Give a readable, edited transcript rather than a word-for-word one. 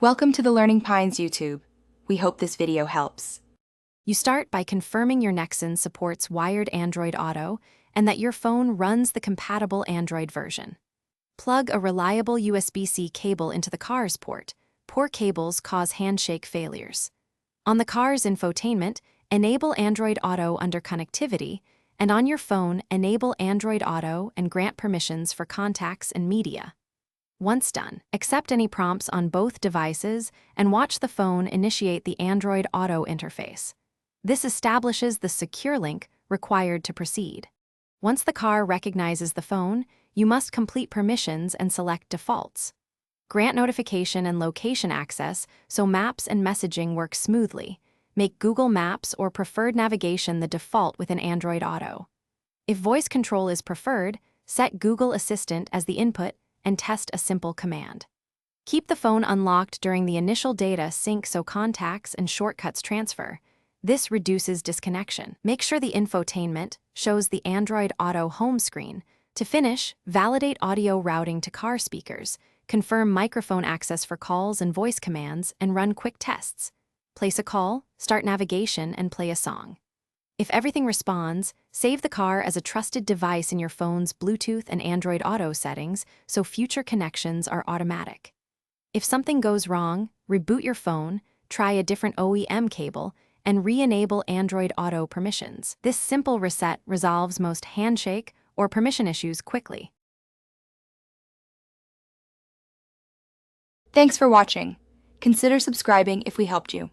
Welcome to the Learning Pines YouTube. We hope this video helps. You start by confirming your Nexon supports wired Android Auto and that your phone runs the compatible Android version. Plug a reliable USB-C cable into the car's port. Poor cables cause handshake failures. On the car's infotainment, enable Android Auto under connectivity, and on your phone, enable Android Auto and grant permissions for contacts and media. Once done, accept any prompts on both devices and watch the phone initiate the Android Auto interface. This establishes the secure link required to proceed. Once the car recognizes the phone, you must complete permissions and select defaults. Grant notification and location access so maps and messaging work smoothly. Make Google Maps or preferred navigation the default within Android Auto. If voice control is preferred, set Google Assistant as the input and test a simple command. Keep the phone unlocked during the initial data sync so contacts and shortcuts transfer. This reduces disconnection. Make sure the infotainment shows the Android Auto home screen. To finish, validate audio routing to car speakers, confirm microphone access for calls and voice commands, and run quick tests. Place a call, start navigation, and play a song. If everything responds, save the car as a trusted device in your phone's Bluetooth and Android Auto settings so future connections are automatic. If something goes wrong, reboot your phone, try a different OEM cable, and re-enable Android Auto permissions. This simple reset resolves most handshake or permission issues quickly. Thanks for watching. Consider subscribing if we helped you.